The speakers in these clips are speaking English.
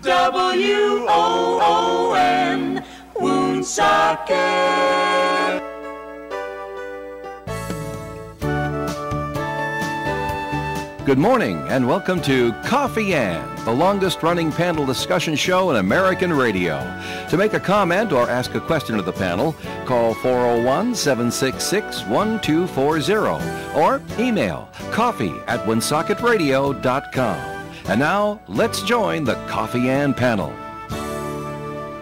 WOON, Woonsocket. Good morning and welcome to Coffee Ann, the longest-running panel discussion show in American radio. To make a comment or ask a question of the panel, call 401-766-1240 or email coffee@woonsocket.com. And now, let's join the Coffee Ann panel.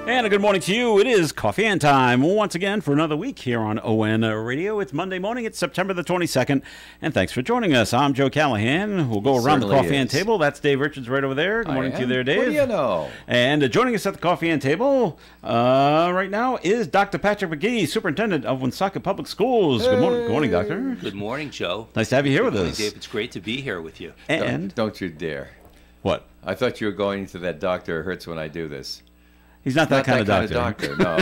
And a good morning to you. It is Coffee Ann time once again for another week here on ON Radio. It's Monday morning. It's September the 22nd. And thanks for joining us. I'm Joe Callahan. We'll go around the Coffee Ann table. That's Dave Richards right over there. Good morning to you there, Dave. What do you know? And joining us at the Coffee Ann table right now is Dr. Patrick McGee, Superintendent of Woonsocket Public Schools. Hey. Good morning, Doctor. Good morning, Joe. Nice to have you here with Good morning, us. Dave. It's great to be here with you. And Don't you dare. what? I thought you were going to that doctor who hurts when I do this. He's not that kind of doctor. No.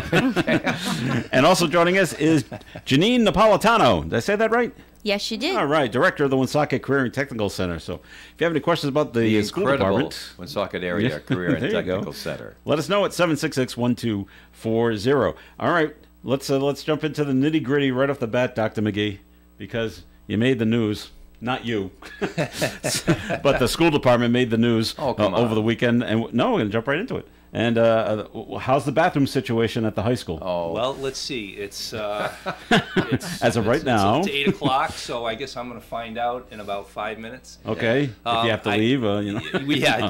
And also joining us is Janine Napolitano. Did I say that right? Yes, you did. All right, Director of the Woonsocket Career and Technical Center. So if you have any questions about the school department, Woonsocket Area Career and there you Technical go. Center. Let us know at 766-1240. All right, let's jump into the nitty-gritty right off the bat, Dr. McGee, because you made the news. Not you, but the school department made the news over the weekend. And no, we're going to jump right into it. And how's the bathroom situation at the high school? Oh, Well, let's see. It's as of right now. It's 8 o'clock, so I guess I'm going to find out in about 5 minutes. Okay, if you have to leave, you know.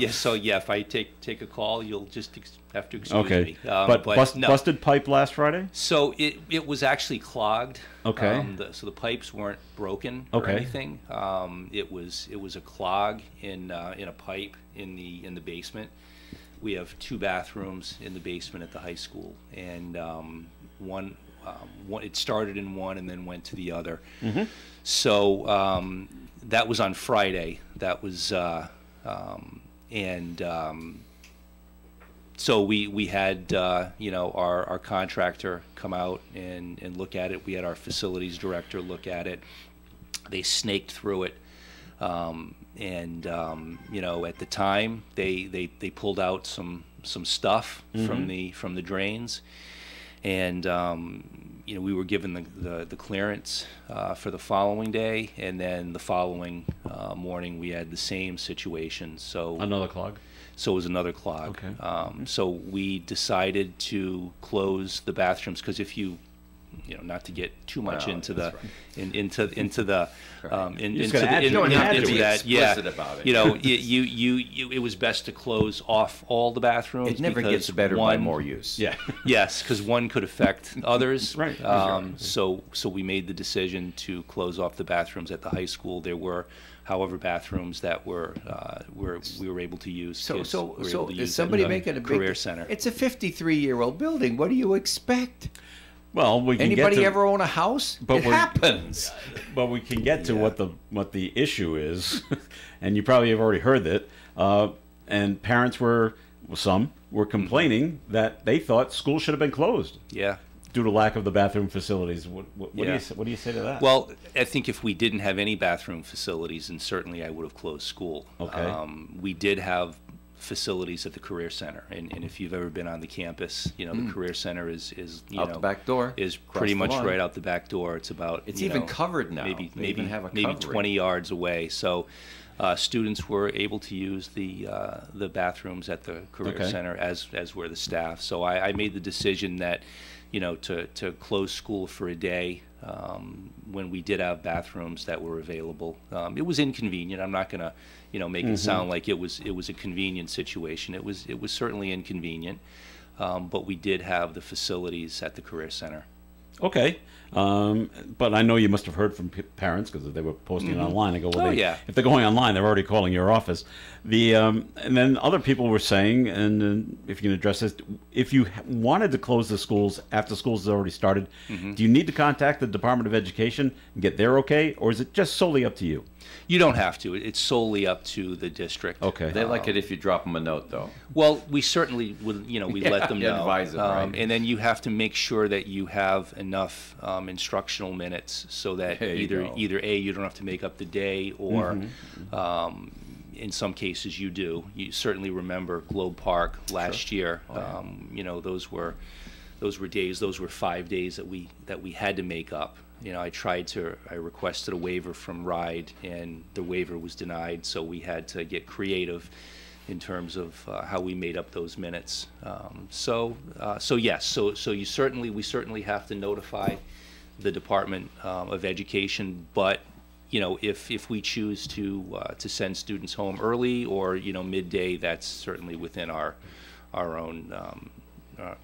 So if I take a call, you'll just have to excuse me. But no. busted pipe last Friday? So it was actually clogged. Okay. So the pipes weren't broken or Okay. anything. It was a clog in a pipe in the basement. We have 2 bathrooms in the basement at the high school, and one it started in one and then went to the other. Mm-hmm. So that was on Friday. That was so we had our contractor come out and look at it. We had our facilities director look at it. They snaked through it. At the time they pulled out some stuff from the drains, and we were given the clearance for the following day, and then the following morning we had the same situation. So Another clog? So it was another clog. Okay. So we decided to close the bathrooms, because if you not to get too much into the into that. It was best to close off all the bathrooms. it never gets better by more use. Yeah. Yes, because one could affect others. Right. So we made the decision to close off the bathrooms at the high school. There were, however, bathrooms that we were able to use. So use is somebody at the making a big career center? It's a 53-year-old building. What do you expect? Well, we can Anybody get to, ever own a house? But It happens. But we can get to what the issue is, and you probably have already heard that. And parents were complaining that they thought school should have been closed. Yeah. Due to lack of the bathroom facilities. What do you say to that? Well, I think if we didn't have any bathroom facilities, then certainly I would have closed school. Okay. We did have facilities at the career center, and if you've ever been on the campus, the career center is out the back door, is pretty much right out the back door. It's about even covered now. maybe have a 20 yards away. So students were able to use the bathrooms at the career center, as were the staff. So I made the decision that to close school for a day when we did have bathrooms that were available. It was inconvenient. I'm not going to make it sound like it was a convenient situation. It was certainly inconvenient, but we did have the facilities at the career center. Okay. But I know you must have heard from parents, because they were posting it online. I go, well, if they're going online, they're already calling your office. And then other people were saying, and if you can address this, if you wanted to close the schools after schools have already started, do you need to contact the Department of Education and get their okay, or is it just solely up to you? You don't have to. It's solely up to the district. Okay. They like it if you drop them a note, though. Well, we certainly would. We let them know. Advise them, right? And then you have to make sure that you have enough instructional minutes so that either A, you don't have to make up the day, or in some cases you do. You certainly remember Globe Park last year. You know, those were days. Those were 5 days that we had to make up. You know, I requested a waiver from RIDE, and the waiver was denied. So we had to get creative in terms of how we made up those minutes. So yes. So we certainly have to notify the Department of Education, but you know, if we choose to send students home early or, you know, midday, that's certainly within our own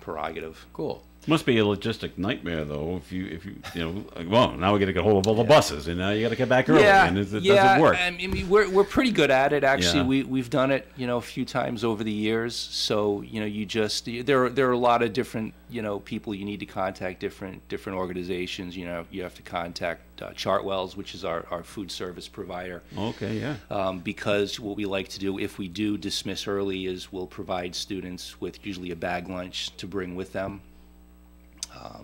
prerogative. Cool. Must be a logistic nightmare, though. If you know, well, now we got to get hold of all the buses, and now you got to get back early, and it doesn't work. I mean, we're pretty good at it. Actually, Yeah. we've done it, you know, a few times over the years. So, you know, there are a lot of different, you know, people you need to contact, different organizations. You know, you have to contact Chartwell's, which is our food service provider. Okay, yeah. Because what we like to do, if we do dismiss early, is we'll provide students with usually a bag lunch to bring with them.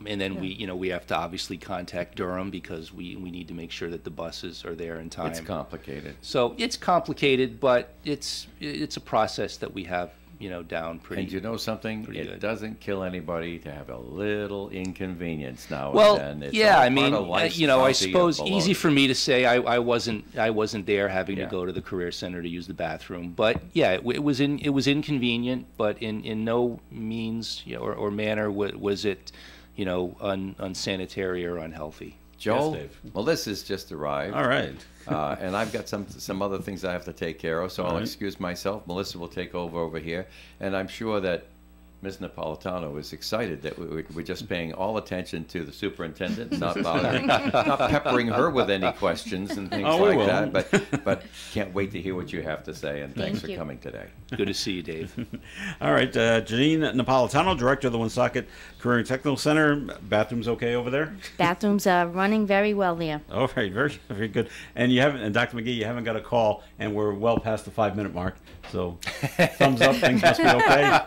And then we have to obviously contact Durham because we need to make sure that the buses are there in time. It's complicated. So it's complicated, but it's a process that we have, you know, down pretty. And you know something? It good. Doesn't kill anybody to have a little inconvenience now Well, and then. It's yeah, all I mean, part of life's you know, I bounty and suppose below. easy for me to say I wasn't there having Yeah. to go to the Career Center to use the bathroom, but yeah, it was inconvenient, but in no means, you know, or manner was it, you know, unsanitary or unhealthy. Joel, Yes, Dave. Melissa's just arrived. All right. And I've got some other things I have to take care of, so All I'll right. excuse myself. Melissa will take over here, and I'm sure that Ms. Napolitano is excited that we're just paying all attention to the superintendent, not bothering, not peppering her with any questions and things Oh, we like will. that. But can't wait to hear what you have to say, and thanks Thank for you. coming today. Good to see you, Dave. All right, Janine Napolitano, director of the Woonsocket Career and Technical Center. Bathrooms okay over there? Bathrooms are running very well there. All right, very, very good. And you haven't, and Dr. McGee, you haven't got a call, and we're well past the 5-minute mark. So, thumbs up. Things must be okay.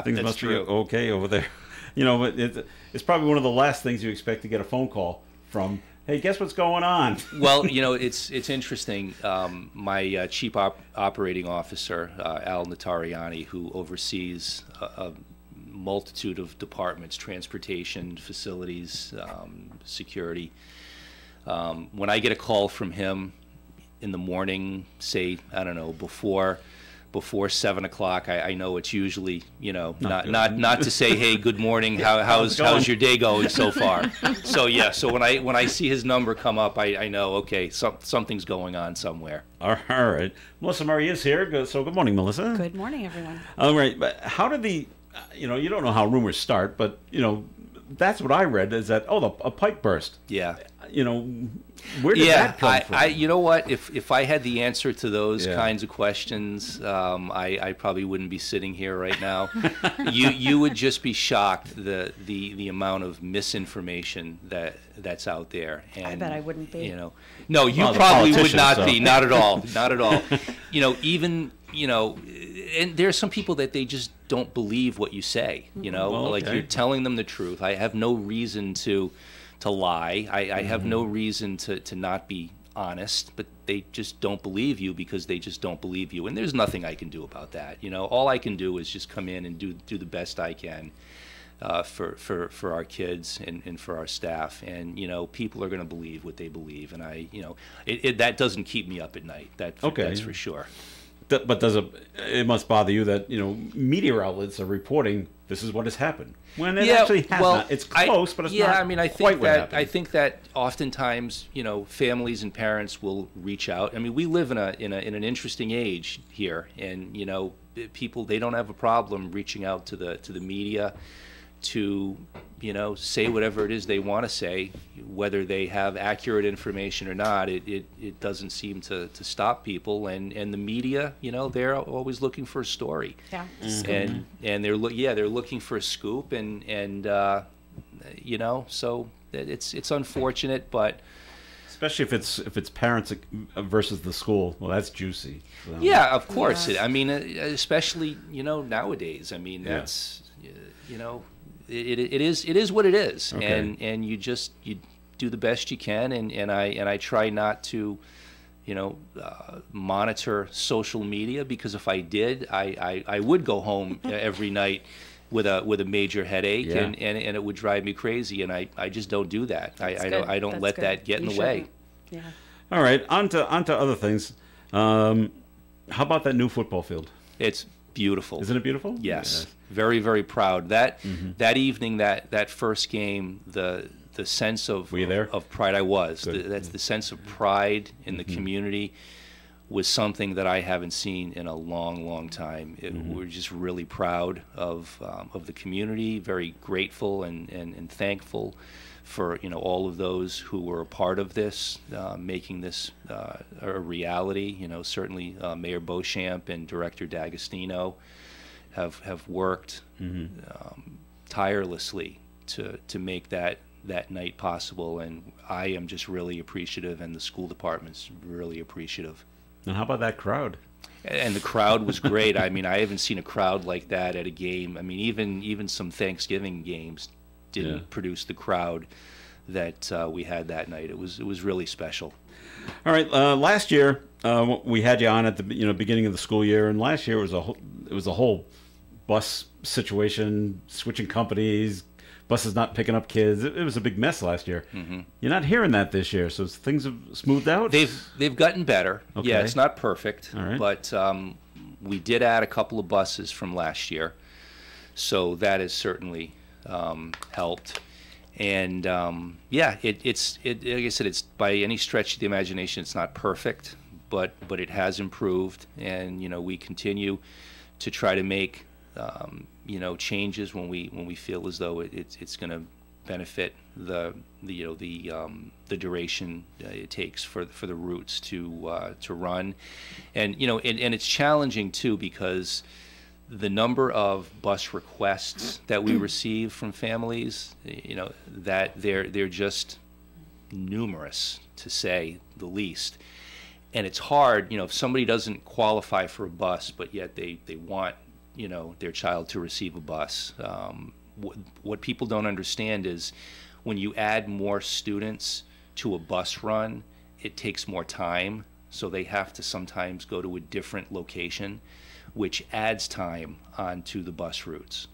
Things must be okay over there. You know, it's probably one of the last things you expect to get a phone call from. Hey, guess what's going on? Well, you know, it's interesting. My chief operating officer, Al Natariani, who oversees a multitude of departments, transportation, facilities, security. When I get a call from him in the morning, say, I don't know, before 7 o'clock, I know it's usually, you know, not to say, hey, good morning, how's your day going so far? So yeah, so when I see his number come up, I know, okay, something's going on somewhere. All right. Melissa Murray is here. So good morning, Melissa. Good morning, everyone. All right. But how did you know, you don't know how rumors start, but, you know, that's what I read is that, a pipe burst. Yeah. You know, where did that come from? You know what? If I had the answer to those Yeah. kinds of questions, I probably wouldn't be sitting here right now. You would just be shocked the amount of misinformation that's out there. And, I bet I wouldn't be. You know, no, you Well, the probably would politicians, not so. be. Not at all. Not at all. You know, even you know, and there are some people that they just don't believe what you say. You know, Well, like okay. you're telling them the truth. I have no reason to lie. I have no reason to not be honest, but they just don't believe you because they just don't believe you. And there's nothing I can do about that. You know, all I can do is just come in and do the best I can for our kids and for our staff. And, you know, people are going to believe what they believe. And that doesn't keep me up at night. That's for sure. But it must bother you that, you know, media outlets are reporting this is what has happened. When it actually has not. It's close, but it's not I mean, I quite think what happened. I think that oftentimes, you know, families and parents will reach out. I mean, we live in an interesting age here, and you know, people, they don't have a problem reaching out to the media to, you know, say whatever it is they want to say, whether they have accurate information or not. It doesn't seem to stop people, and the media, you know, they're always looking for a story. Yeah. And they're looking for a scoop, and you know, so it's unfortunate, but Especially if it's parents versus the school. Well, that's juicy. So. yeah, of course. Yeah. I mean, especially, you know, nowadays. I mean, Yeah. that's you know, it is what it is, Okay. and you do the best you can, and I try not to monitor social media, because if I did, I would go home every night with a major headache, and it would drive me crazy, and I just don't do that. I don't let that get in the way. Yeah. All right, on to other things. How about that new football field? It's beautiful. Isn't it beautiful? Yes. Very, very proud. That evening, that first game, the sense of Were you there? Of pride. I was. Good. That's the sense of pride in the community was something that I haven't seen in a long, long time. We're just really proud of the community. Very grateful and thankful for all of those who were a part of this, making this a reality. Certainly Mayor Beauchamp and Director D'Agostino have worked tirelessly to make that night possible, and I am just really appreciative, and the school department's really appreciative. And how about that crowd? And the crowd was great. I mean, I haven't seen a crowd like that at a game. I mean, even some Thanksgiving games didn't produce the crowd that we had that night. It was really special. All right. Last year we had you on at the beginning of the school year, and last year it was a whole bus situation, switching companies, buses not picking up kids. It was a big mess last year. You're not hearing that this year, so things have smoothed out. They've gotten better. Okay. Yeah, it's not perfect, all right, but we did add a couple of buses from last year, so that has certainly helped. And it's like I said, it's by any stretch of the imagination, it's not perfect, but it has improved, and we continue to try to make changes when we feel as though it's going to benefit the duration it takes for the routes to run, and and it's challenging too, because the number of bus requests that we receive from families, that they're just numerous, to say the least. And it's hard, if somebody doesn't qualify for a bus, but yet they want, their child to receive a bus. What people don't understand is when you add more students to a bus run, it takes more time. So they have to sometimes go to a different location, which adds time onto the bus routes,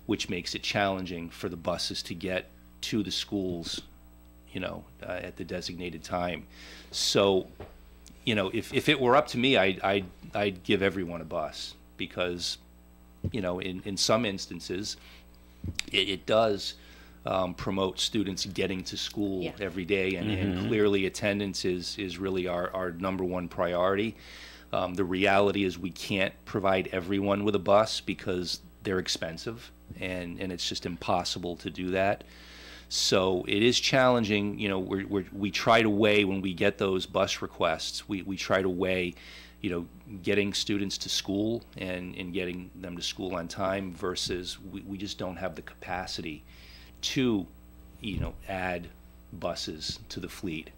which makes it challenging for the buses to get to the schools, at the designated time. So, if it were up to me, I'd give everyone a bus, because, in some instances, it does promote students getting to school every day, and clearly attendance is really our number one priority. The reality is we can't provide everyone with a bus because they're expensive, and it's just impossible to do that. So it is challenging. We try to weigh, when we get those bus requests, we try to weigh, getting students to school and getting them to school on time versus we just don't have the capacity to, add buses to the fleet.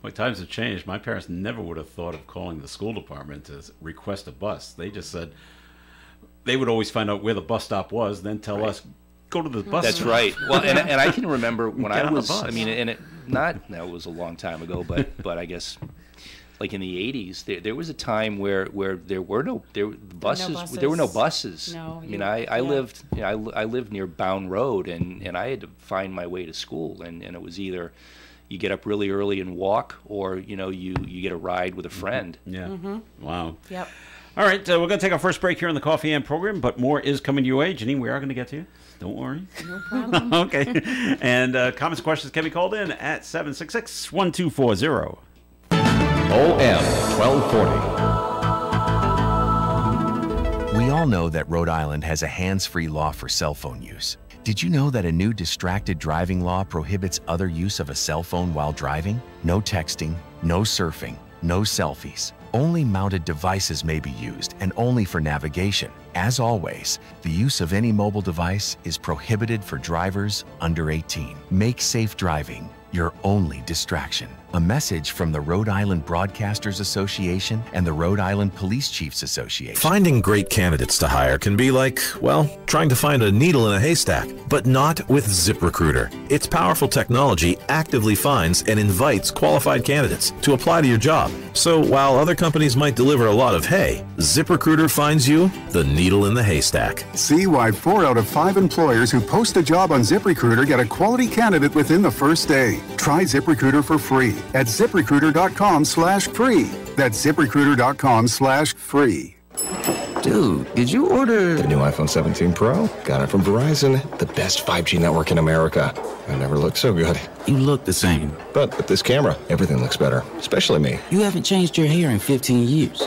Well, times have changed. My parents never would have thought of calling the school department to request a bus. They just said they would always find out where the bus stop was, then tell us, go to the bus That's stop. right. Well, and I can remember when Get I on the was, bus. I mean, and it was a long time ago, but I guess like in the 80s, there was a time where there were no buses. There were no buses. No, I mean, I lived I lived near Bound Road, and I had to find my way to school, and it was either you get up really early and walk, or you get a ride with a friend. Yeah. Wow. Yep. All right, we're going to take our first break here on the Coffee and program, but more is coming your way. Janine, we are going to get to you. Don't worry. No problem. Okay. And comments and questions can be called in at 766-1240. OM 1240. We all know that Rhode Island has a hands-free law for cell phone use. Did you know that a new distracted driving law prohibits other use of a cell phone while driving? No texting, no surfing, no selfies. Only mounted devices may be used, and only for navigation. As always, the use of any mobile device is prohibited for drivers under 18. Make safe driving your only distraction. A message from the Rhode Island Broadcasters Association and the Rhode Island Police Chiefs Association. Finding great candidates to hire can be like, well, trying to find a needle in a haystack, but not with ZipRecruiter. Its powerful technology actively finds and invites qualified candidates to apply to your job. So while other companies might deliver a lot of hay, ZipRecruiter finds you the needle in the haystack. See why 4 out of 5 employers who post a job on ZipRecruiter get a quality candidate within the first day. Try ZipRecruiter for free at ZipRecruiter.com/free. That's ZipRecruiter.com/free. Dude, did you order the new iPhone 17 Pro? Got it from Verizon, the best 5G network in America. I never looked so good. You look the same. But with this camera, everything looks better, especially me. You haven't changed your hair in 15 years.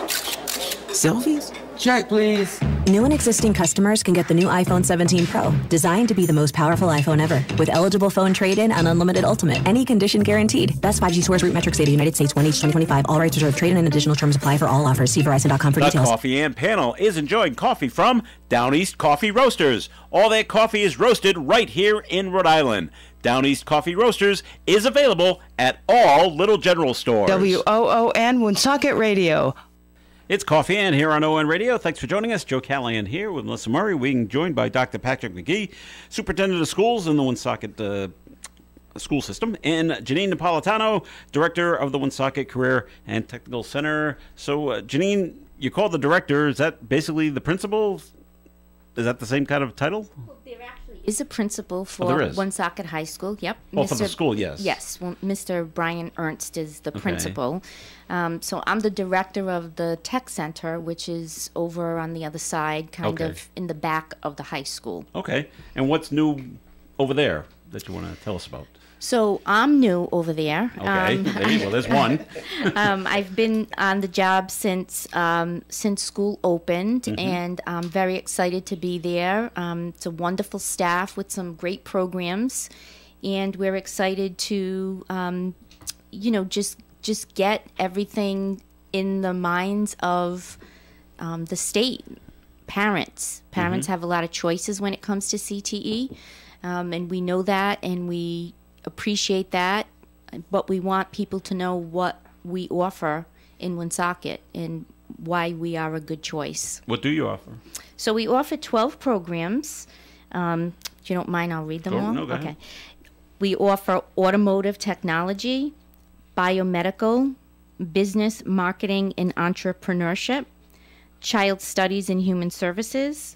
Selfies? Check, please. New and existing customers can get the new iPhone 17 Pro, designed to be the most powerful iPhone ever. With eligible phone trade-in and unlimited ultimate. Any condition guaranteed. Best 5G source root metrics data, United States, 1H 2025. All rights reserved. Trade-in and additional terms apply for all offers. See Verizon.com for details. The Coffee and Panel is enjoying coffee from Down East Coffee Roasters. All their coffee is roasted right here in Rhode Island. Down East Coffee Roasters is available at all Little General stores. WOON Woonsocket Radio. It's Coffee and here on ON Radio. Thanks for joining us. Joe Callahan here with Melissa Murray. Being joined by Dr. Patrick McGee, Superintendent of Schools in the Woonsocket school system, and Janine Napolitano, Director of the Woonsocket Career and Technical Center. So, Janine, you called the director. Is that basically the principal? Is that the same kind of title? Well, there actually is a principal for is. Woonsocket High School. Yep. Oh, for the school, yes. Yes. Well, Mr. Brian Ernst is the principal. So I'm the director of the Tech Center, which is over on the other side, kind of in the back of the high school. Okay. And what's new over there that you want to tell us about? So I'm new over there. Okay. Well, there's one. I've been on the job since school opened, and I'm very excited to be there. It's a wonderful staff with some great programs, and we're excited to, just get everything in the minds of the state. Parents have a lot of choices when it comes to CTE, and we know that, and we appreciate that, but we want people to know what we offer in Woonsocket and why we are a good choice. What do you offer? So we offer 12 programs. If you don't mind, I'll read them all. No, go ahead. We offer automotive technology, biomedical, business, marketing, and entrepreneurship, child studies and human services,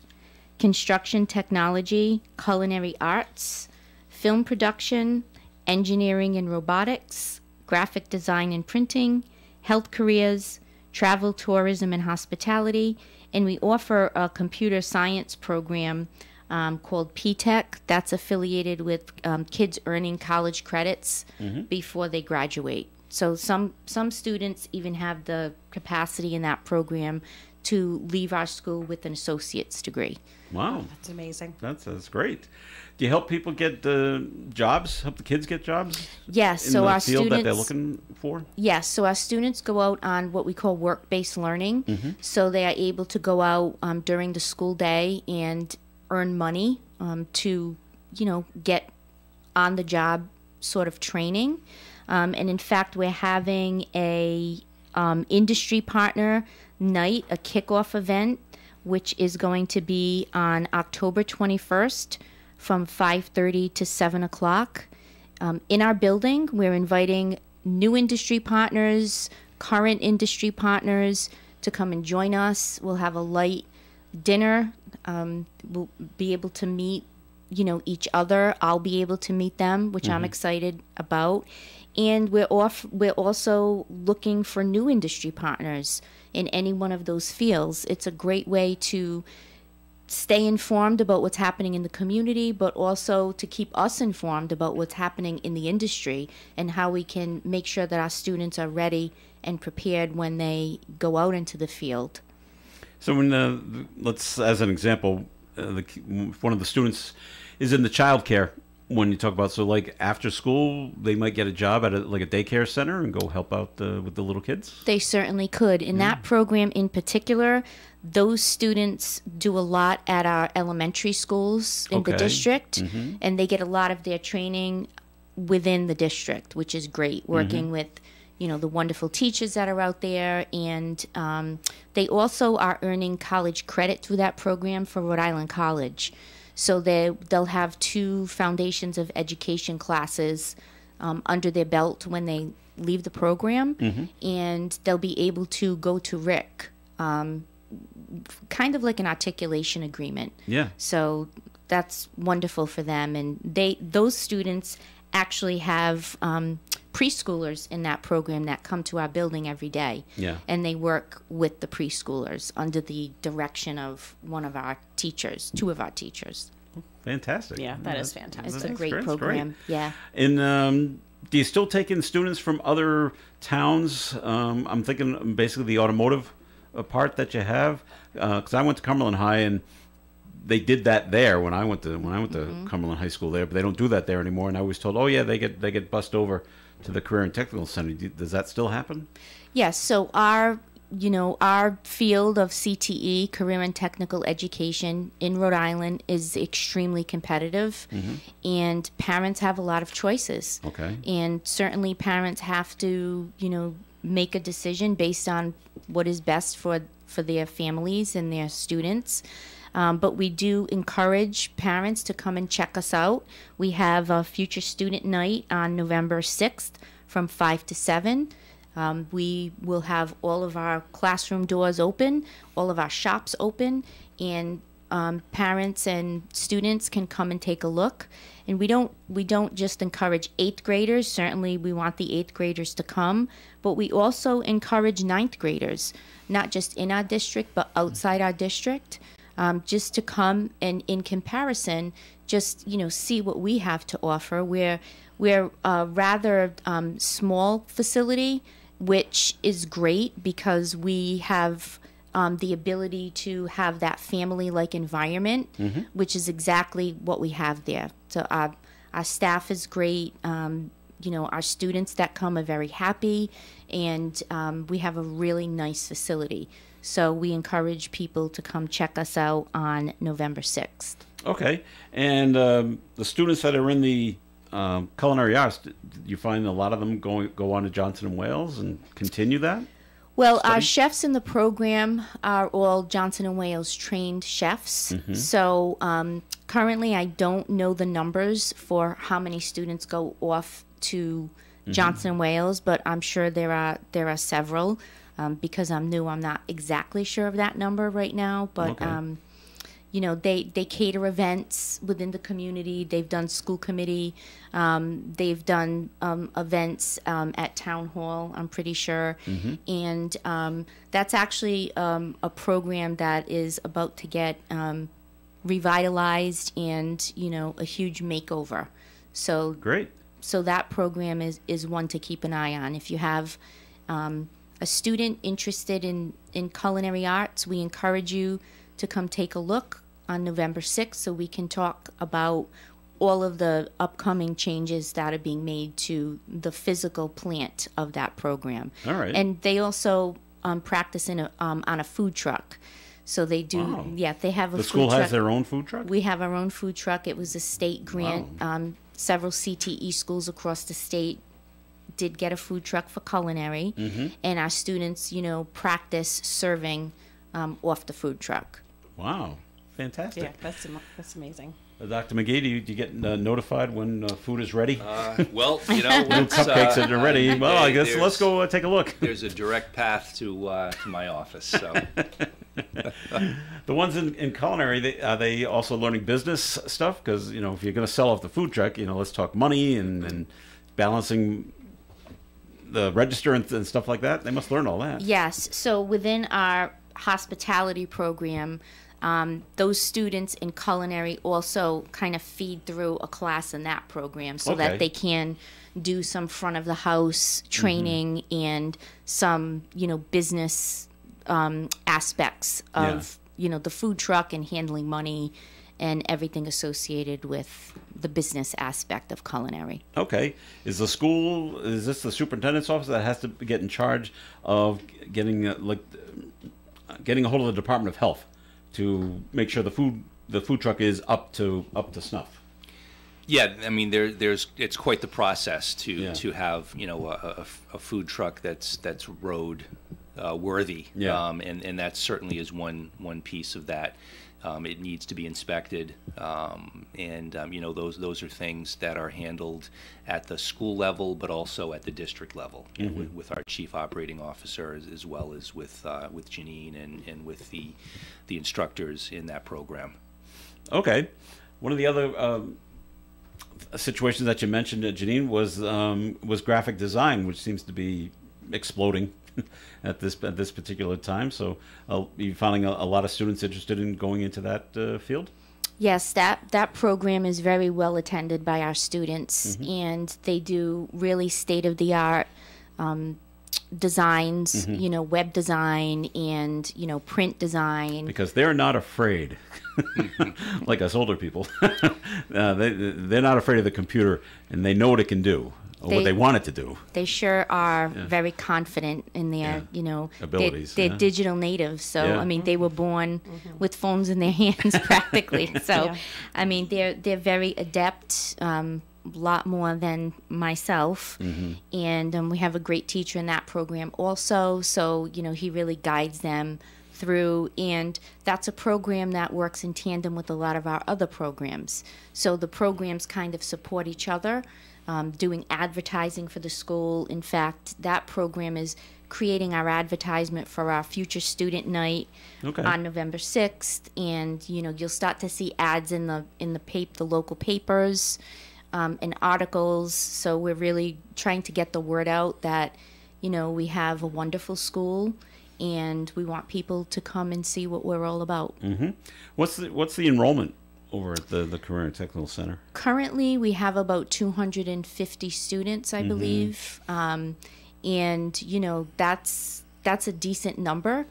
construction technology, culinary arts, film production, engineering and robotics, graphic design and printing, health careers, travel, tourism, and hospitality. And we offer a computer science program called P-Tech that's affiliated with kids earning college credits before they graduate. So some students even have the capacity in that program to leave our school with an associate's degree. Wow. That's amazing. That's great. Do you help people get jobs, help the kids get jobs? Yes. In so the our field students, that they're looking for? Yes. So our students go out on what we call work-based learning. So they are able to go out during the school day and earn money to, get on-the-job sort of training. And in fact, we're having a industry partner night, a kickoff event, which is going to be on October 21st from 5:30 to 7 o'clock. In our building, we're inviting new industry partners, current industry partners to come and join us. We'll have a light dinner. We'll be able to meet, each other. I'll be able to meet them, which I'm excited about. And we're also looking for new industry partners in any one of those fields. It's a great way to stay informed about what's happening in the community, but also to keep us informed about what's happening in the industry and how we can make sure that our students are ready and prepared when they go out into the field. So when let's, as an example, one of the students is in the child care. When you talk about, so like after school, they might get a job at a daycare center and go help out with the little kids? They certainly could. In that program in particular, those students do a lot at our elementary schools in the district, and they get a lot of their training within the district, which is great, working with, the wonderful teachers that are out there. And they also are earning college credit through that program for Rhode Island College. So they'll have 2 foundations of education classes under their belt when they leave the program, and they'll be able to go to RIC, kind of like an articulation agreement. Yeah. So that's wonderful for them, and those students actually have preschoolers in that program that come to our building every day. Yeah. And they work with the preschoolers under the direction of one of our teachers, 2 of our teachers. Fantastic. Yeah, that is fantastic. It's a great program. Yeah. And do you still take in students from other towns? I'm thinking basically the automotive part that you have, because I went to Cumberland High and they did that there when I went to Cumberland High School there, but they don't do that there anymore. And I was told, oh yeah, they get bussed over to the Career and Technical Center. Does that still happen? Yes. So our field of CTE, Career and Technical Education in Rhode Island, is extremely competitive, and parents have a lot of choices. Okay. And certainly parents have to, make a decision based on what is best for their families and their students. But we do encourage parents to come and check us out. We have a Future Student Night on November 6th from 5 to 7. We will have all of our classroom doors open, all of our shops open, and parents and students can come and take a look. And we don't just encourage 8th graders. Certainly we want the 8th graders to come, but we also encourage 9th graders, not just in our district, but outside our district, just to come and in comparison, just, see what we have to offer. We're a rather small facility, which is great because we have the ability to have that family-like environment, which is exactly what we have there. So our staff is great. Our students that come are very happy, and we have a really nice facility. So we encourage people to come check us out on November 6th. Okay. And the students that are in the culinary arts, do you find a lot of them go on to Johnson & Wales and continue that? Well, our chefs in the program are all Johnson & Wales trained chefs. So currently I don't know the numbers for how many students go off to Johnson & Wales, but I'm sure there are several. Because I'm new, I'm not exactly sure of that number right now, but they cater events within the community. They've done school committee. They've done events at town hall, I'm pretty sure. And that's actually a program that is about to get revitalized and, a huge makeover. So great. So that program is one to keep an eye on. If you have a student interested in culinary arts, we encourage you to come take a look on November 6th so we can talk about all of the upcoming changes that are being made to the physical plant of that program. All right. And they also practice on a food truck. So they do, Wow. Yeah, they have a food truck. The school has their own food truck? We have our own food truck. It was a state grant. Wow. Several CTE schools across the state did get a food truck for culinary, and our students, practice serving off the food truck. Wow, fantastic. Yeah, that's amazing. Dr. McGee, do you get notified when food is ready? Well, Little cupcakes that are ready. Well, I guess let's go take a look. There's a direct path to my office. So the ones in culinary, are they also learning business stuff? Because if you're going to sell off the food truck, let's talk money and balancing the register and stuff like that. They must learn all that. Yes. So within our hospitality program, those students in culinary also kind of feed through a class in that program so that they can do some front of the house training and some, business aspects of, the food truck and handling money and everything associated with the business aspect of culinary. Okay. Is this the superintendent's office that has to get in charge of getting a hold of the Department of Health to make sure the food truck is up to snuff? Yeah, I mean, it's quite the process to have a food truck that's road worthy, and that certainly is one piece of that. It needs to be inspected, and those are things that are handled at the school level, but also at the district level, with our chief operating officer, as well as with Janine and with the instructors in that program. Okay, one of the other situations that you mentioned, Janine, was graphic design, which seems to be exploding at this particular time. So, are you finding a lot of students interested in going into that field? Yes, that program is very well attended by our students, and they do really state-of-the-art designs, web design and, print design. Because they're not afraid, like us older people. They're not afraid of the computer, and they know what it can do, or what they want it to do. They sure are very confident in their, abilities. They're digital natives, so I mean, they were born with phones in their hands practically. So, I mean, they're very adept. A lot more than myself, and we have a great teacher in that program also, so he really guides them through, and that's a program that works in tandem with a lot of our other programs, so the programs kind of support each other, doing advertising for the school. In fact, that program is creating our advertisement for our future student night on November 6th, and you'll start to see ads in the local papers, and articles. So we're really trying to get the word out that, we have a wonderful school, and we want people to come and see what we're all about. What's the enrollment over at the Career and Technical Center? Currently, we have about 250 students, I believe, and that's a decent number.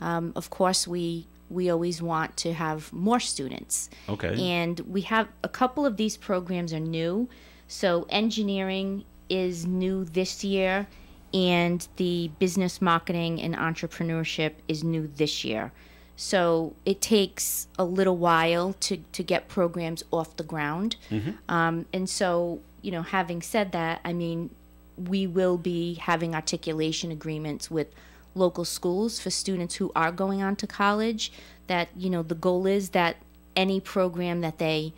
Of course, we always want to have more students. And we have a couple of these programs are new. So engineering is new this year, and the business marketing and entrepreneurship is new this year. So it takes a little while to get programs off the ground. And so, having said that, I mean, we will be having articulation agreements with local schools for students who are going on to college, that the goal is that any program that they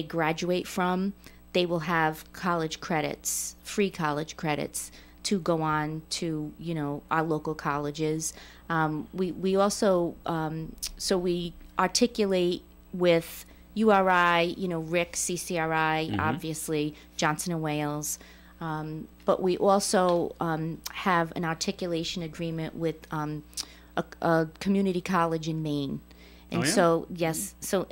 graduate from, they will have college credits, free college credits, to go on to our local colleges. We also so we articulate with URI, RIC, CCRI, obviously Johnson & Wales. But we also have an articulation agreement with a community college in Maine. And so, yes, so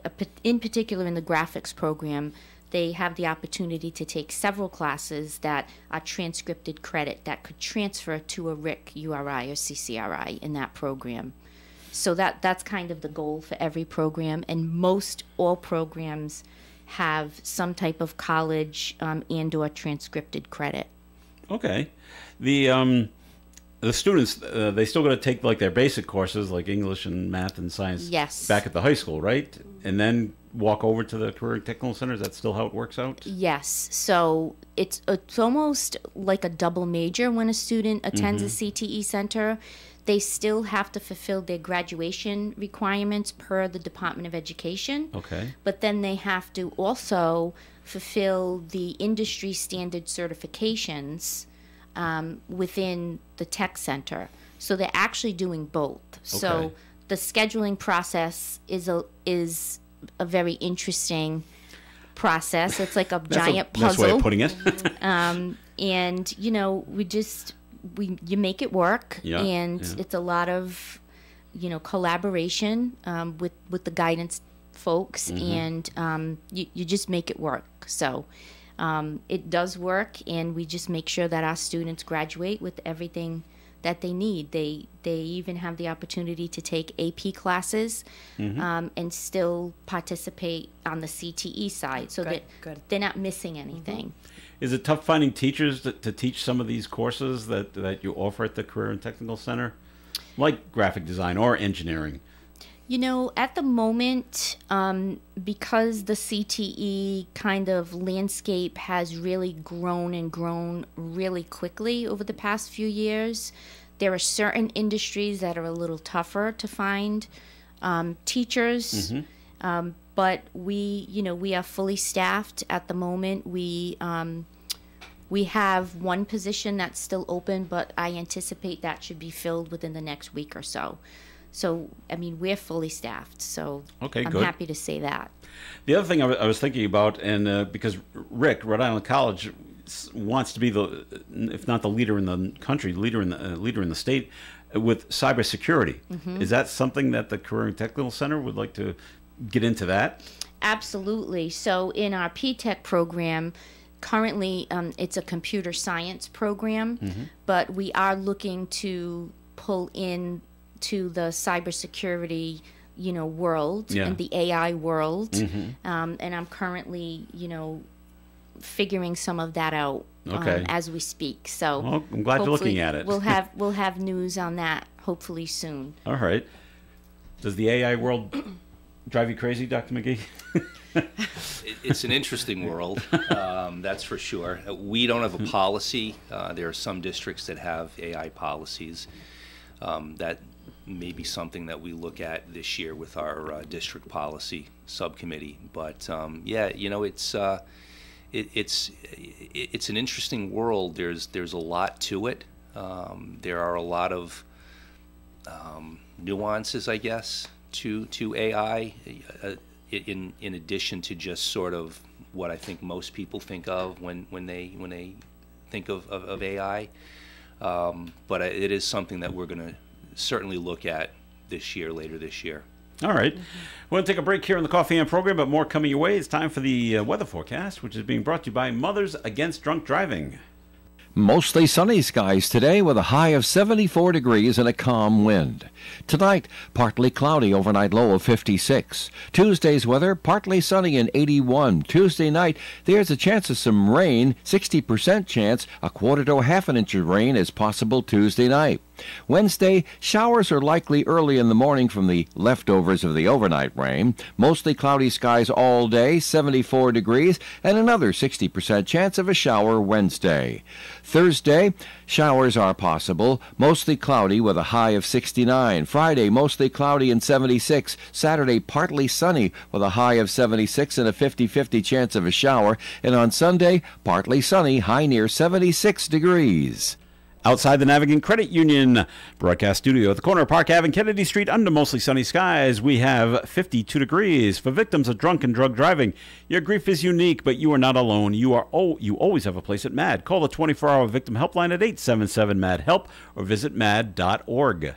in particular in the graphics program, they have the opportunity to take several classes that are transcripted credit that could transfer to a RIC, URI, or CCRI in that program. So that's kind of the goal for every program, and all programs have some type of college and or transcripted credit. Okay. The students, they still got to take like their basic courses like English and math and science back at the high school, right? And then walk over to the Career and Technical Center. Is that still how it works out? Yes. So it's almost like a double major when a student attends a CTE center. They still have to fulfill their graduation requirements per the Department of Education. But then they have to also fulfill the industry standard certifications within the tech center. So they're actually doing both. So the scheduling process is a very interesting process. It's like a giant puzzle. That's way of putting it. And you make it work, and it's a lot of collaboration with the guidance folks, and you just make it work. So it does work, and we just make sure that our students graduate with everything that they need. They even have the opportunity to take AP classes and still participate on the CTE side, so that they're not missing anything. Is it tough finding teachers to teach some of these courses that you offer at the Career and Technical Center, like graphic design or engineering? You know, at the moment, because the CTE kind of landscape has really grown and grown really quickly over the past few years, there are certain industries that are a little tougher to find teachers. But we are fully staffed at the moment. We have one position that's still open, but I anticipate that should be filled within the next week or so. So, I mean, we're fully staffed, so okay, I'm good. happy to say that. The other thing I was thinking about, and because Rick, Rhode Island College, wants to be the, if not the leader in the country, leader in the state with cybersecurity. Is that something that the Career and Technical Center would like to get into that? Absolutely. So, in our P-Tech program, currently it's a computer science program, but we are looking to pull in to the cybersecurity, world and the AI world. And I'm currently, figuring some of that out as we speak. So well, I'm glad you're looking at it. we'll have news on that hopefully soon. All right. Does the AI world drive you crazy, Dr. McGee? It's an interesting world, that's for sure. We don't have a policy. There are some districts that have AI policies. That may be something that we look at this year with our district policy subcommittee. But it's an interesting world. There's a lot to it. There are a lot of nuances, I guess, to AI. In addition to just sort of what I think most people think of when they think of AI. But it is something that we're going to certainly look at later this year. All right. We're going to take a break here on the Coffee and program, but more coming your way. It's time for the weather forecast, which is being brought to you by Mothers Against Drunk Driving. Mostly sunny skies today with a high of 74 degrees and a calm wind. Tonight, partly cloudy, overnight low of 56. Tuesday's weather, partly sunny and 81. Tuesday night, there's a chance of some rain, 60% chance, a quarter to a half an inch of rain is possible Tuesday night. Wednesday, showers are likely early in the morning from the leftovers of the overnight rain. Mostly cloudy skies all day, 74 degrees, and another 60% chance of a shower Wednesday. Thursday, showers are possible, mostly cloudy with a high of 69. Friday, mostly cloudy and 76. Saturday, partly sunny with a high of 76 and a 50-50 chance of a shower. And on Sunday, partly sunny, high near 76 degrees. Outside the Navigant Credit Union broadcast studio at the corner of Park Ave and Kennedy Street under mostly sunny skies, we have 52 degrees. For victims of drunk and drug driving, your grief is unique, but you are not alone. You always have a place at MAD. Call the 24-hour victim helpline at 877-MAD-HELP or visit mad.org.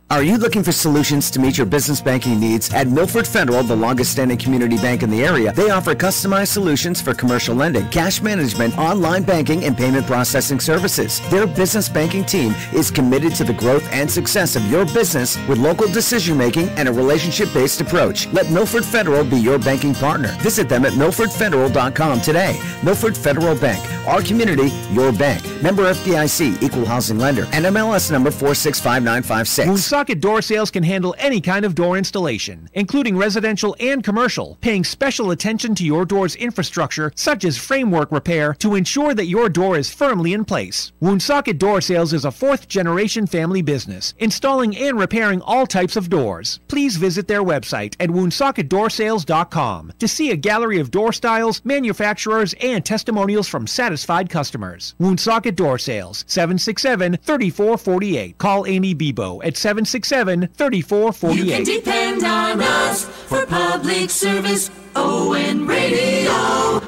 Are you looking for solutions to meet your business banking needs? At Milford Federal, the longest-standing community bank in the area, they offer customized solutions for commercial lending, cash management, online banking, and payment processing services. Their business banking team is committed to the growth and success of your business with local decision-making and a relationship-based approach. Let Milford Federal be your banking partner. Visit them at milfordfederal.com today. Milford Federal Bank, our community, your bank. Member FDIC, Equal Housing Lender, and MLS number 465956. Woonsocket Door Sales can handle any kind of door installation, including residential and commercial, paying special attention to your door's infrastructure, such as framework repair, to ensure that your door is firmly in place. Woonsocket Door Sales is a fourth-generation family business, installing and repairing all types of doors. Please visit their website at woonsocketdoorsales.com to see a gallery of door styles, manufacturers, and testimonials from satisfied customers. Woonsocket Door Sales, 767-3448. Call Amy Bebo at 767-3448. You can depend on us for public service. ON Radio.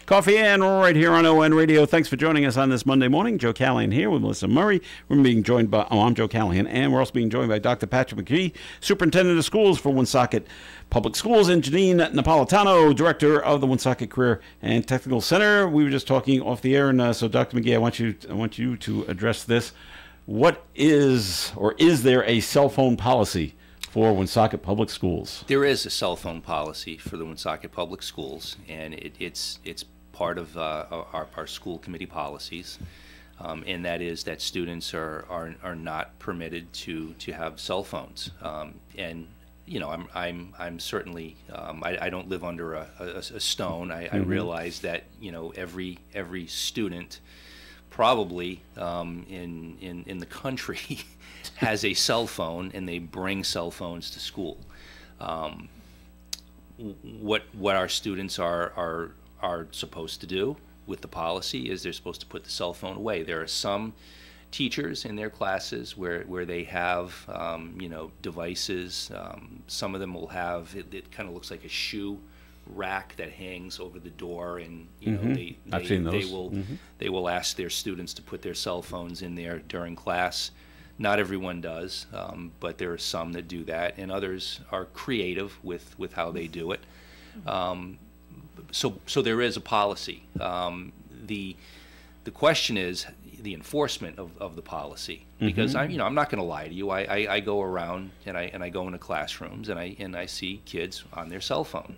Coffee and right here on ON Radio. Thanks for joining us on this Monday morning. Joe Callahan here with Melissa Murray. We're being joined by, I'm Joe Callahan, and we're also being joined by Dr. Patrick McGee, Superintendent of Schools for Woonsocket Public Schools, and Janine Napolitano, Director of the Woonsocket Career and Technical Center. We were just talking off the air, and so Dr. McGee, I want you to address this. What is, or is there a cell phone policy for Woonsocket Public Schools? There is a cell phone policy for the Woonsocket Public Schools, and it's part of our school committee policies. and that is that students are not permitted to have cell phones. And you know, I'm certainly I don't live under a stone. I realize that, you know, every student probably in the country has a cell phone, and they bring cell phones to school. What our students are supposed to do with the policy is they're supposed to put the cell phone away. There are some teachers in their classes where they have you know, devices. Some of them will have it kind of looks like a shoe rack that hangs over the door, and you know, I've seen those. They will ask their students to put their cell phones in there during class. Not everyone does, but there are some that do that, and others are creative with how they do it. So there is a policy. The question is the enforcement of the policy, because I'm not going to lie to you. I go around and I go into classrooms and I see kids on their cell phone,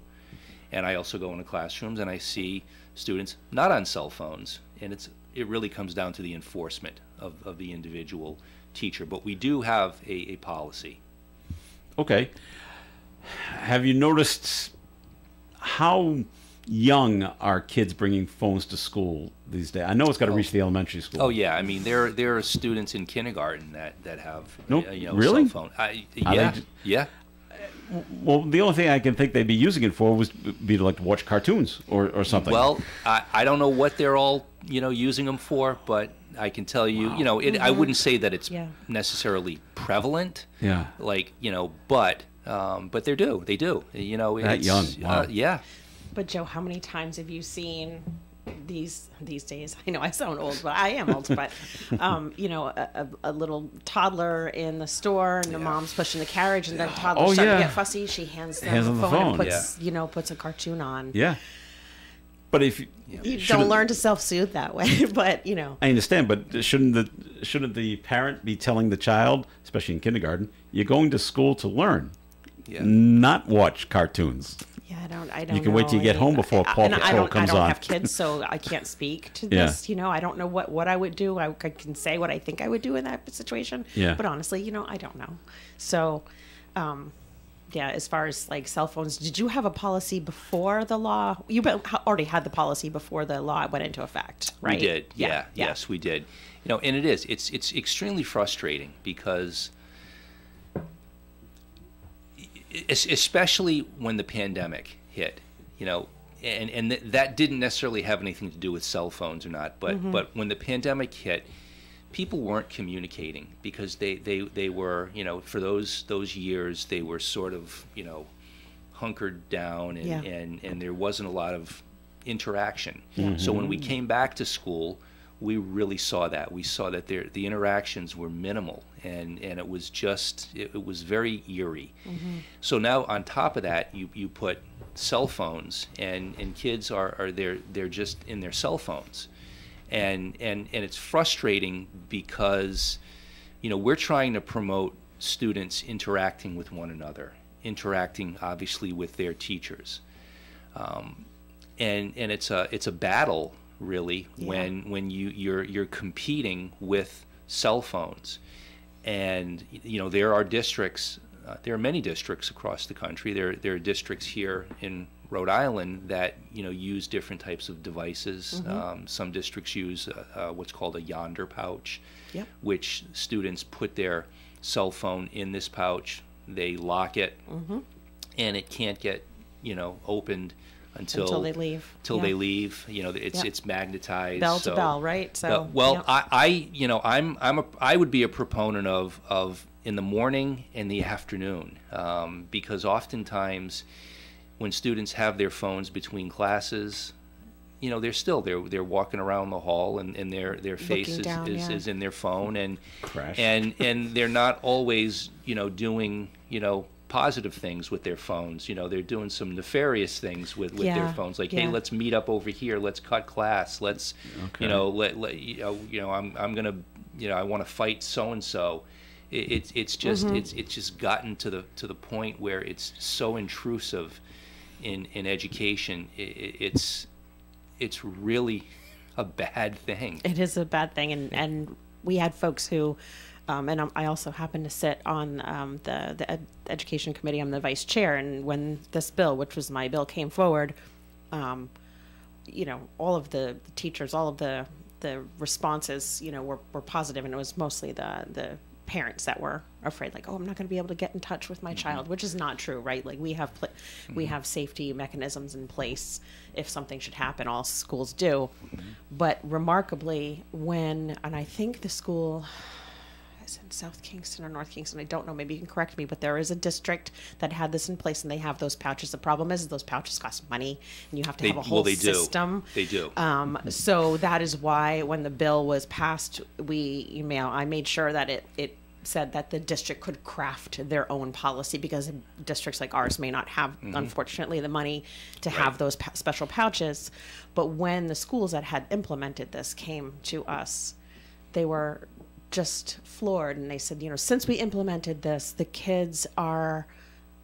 and I also go into classrooms and I see students not on cell phones, and it really comes down to the enforcement of the individual teacher. But we do have a policy. Okay. Have you noticed how young are kids bringing phones to school these days? I know it's got to reach the elementary school. Oh yeah, I mean there are students in kindergarten that have you know, really? cell phone. Yeah. Well, the only thing I can think they'd be using it for would be to like watch cartoons or something. Well, I don't know what they're all, you know, using them for, but I can tell you, you know, I wouldn't say that it's necessarily prevalent. Yeah. Like, you know, but they do, you know. That young. Wow. Yeah. But Joe, how many times have you seen these days? I know I sound old, but I am old. But you know, a little toddler in the store, and the mom's pushing the carriage, and the toddler's starting to get fussy. She hands them the phone and puts puts a cartoon on. Yeah. But if you don't learn to self-soothe that way, but you know. I understand, but shouldn't the parent be telling the child, especially in kindergarten, you're going to school to learn, not watch cartoons? Yeah, I don't. You can wait till you get home before Paw Patrol comes on. I don't have kids, so I can't speak to this. You know, I don't know what I would do. I can say what I think I would do in that situation. Yeah. But honestly, you know, I don't know. So, yeah, as far as like cell phones, did you have a policy before the law? You already had the policy before the law went into effect, right? We did. Yeah. Yes, we did. You know, and it's extremely frustrating because, especially when the pandemic hit, you know, and that didn't necessarily have anything to do with cell phones or not, but when the pandemic hit, people weren't communicating because they were, you know, for those years they were sort of, you know, hunkered down, and there wasn't a lot of interaction. So when we came back to school, we really saw that. We saw that the interactions were minimal, and it was just, it was very eerie. So now on top of that, you put cell phones, and kids they're just in their cell phones, and it's frustrating because, you know, we're trying to promote students interacting with one another, interacting obviously with their teachers, and it's a battle, really, when you're competing with cell phones. And you know, there are districts, there are many districts across the country. There are districts here in Rhode Island that, you know, use different types of devices. Some districts use what's called a yonder pouch, which students put their cell phone in this pouch, they lock it, and it can't get, you know, opened until they leave. They leave. You know, it's magnetized. Bell to bell, right? So I would be a proponent of in the morning and the afternoon, because oftentimes when students have their phones between classes, you know, they're walking around the hall, and their face is in their phone, and they're not always, you know, doing, you know, positive things with their phones. You know, they're doing some nefarious things with their phones, like, hey, let's meet up over here, let's cut class, let's you know, I'm gonna, you know, I want to fight so and so. It's just gotten to the point where it's so intrusive in education. It's really a bad thing. It is a bad thing, and we had folks who, and I also happen to sit on the education committee. I'm the vice chair, and when this bill, which was my bill, came forward, you know, all of the teachers, all of the responses, you know, were positive, and it was mostly the parents that were afraid, like, oh, I'm not going to be able to get in touch with my child, which is not true, right? Like, we have safety mechanisms in place if something should happen. All schools do. But remarkably, and I think the school is in South Kingston or North Kingston, I don't know, maybe you can correct me, but there is a district that had this in place, and they have those pouches. The problem is those pouches cost money, and you have to have a whole system. They do. So that is why when the bill was passed, I made sure that it said that the district could craft their own policy, because districts like ours may not have, unfortunately, the money to have those special pouches. But when the schools that had implemented this came to us, they were just floored, and they said, you know, since we implemented this, the kids are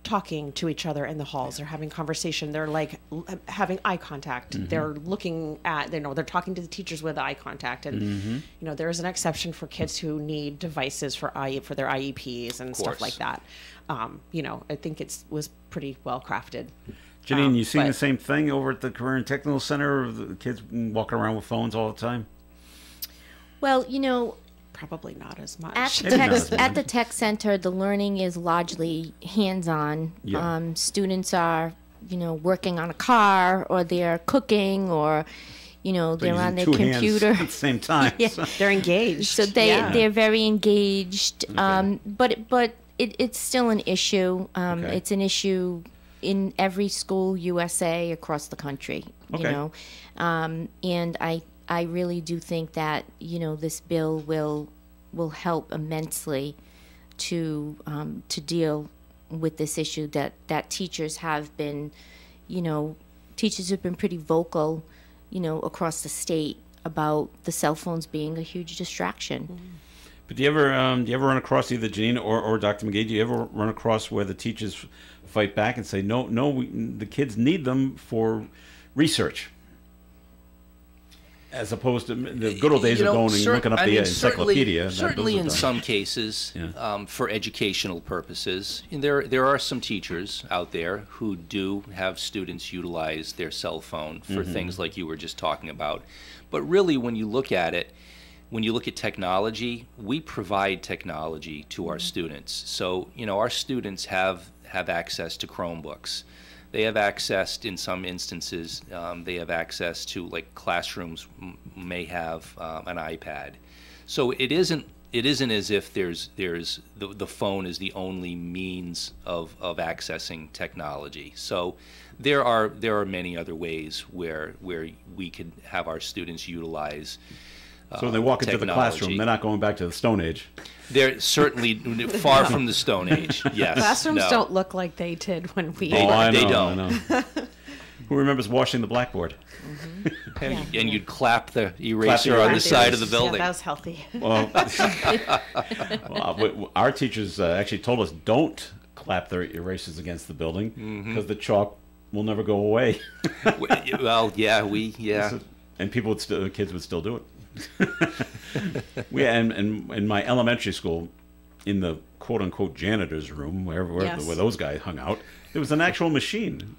talking to each other in the halls. They're having conversation. They're like having eye contact. They're looking at, they're talking to the teachers with eye contact. And, you know, there is an exception for kids who need devices for their IEPs and stuff like that. You know, I think it was pretty well crafted. Janine, you seeing the same thing over at the Career and Technical Center? The kids walking around with phones all the time? Well, you know, probably not as much. At the tech center, the learning is largely hands-on. Yeah. Students are, you know, working on a car, or they're cooking, or, you know, they're on their computer at the same time. Yeah. They're engaged. So they're very engaged. Okay. But it's still an issue. Okay. It's an issue in every school USA across the country. You know, and I really do think that, you know, this bill will help immensely to deal with this issue that teachers have been, you know, teachers have been pretty vocal, you know, across the state about the cell phones being a huge distraction. But do you ever run across, either Janine or Dr. McGee, do you ever run across where the teachers fight back and say, no, the kids need them for research? As opposed to the good old days of going and looking up the encyclopedia. Certainly in some cases, for educational purposes. And there are some teachers out there who do have students utilize their cell phone for things like you were just talking about. But really, when you look at it, when you look at technology, we provide technology to our students. So, you know, our students have access to Chromebooks. They have access, in some instances, they have access to, like, classrooms may have an iPad. So it isn't as if there's the phone is the only means of accessing technology. So there are many other ways where we could have our students utilize. So when they walk into the classroom, they're not going back to the Stone Age. They're certainly far from the Stone Age. Yes. Classrooms don't look like they did when we. I don't. I know. Who remembers washing the blackboard? And you'd clap the eraser on the side of the building. Yeah, that was healthy. Well, our teachers actually told us don't clap their erasers against the building because the chalk will never go away. Well, yeah, and kids would still do it. And in my elementary school, in the quote unquote janitor's room, where those guys hung out, there was an actual machine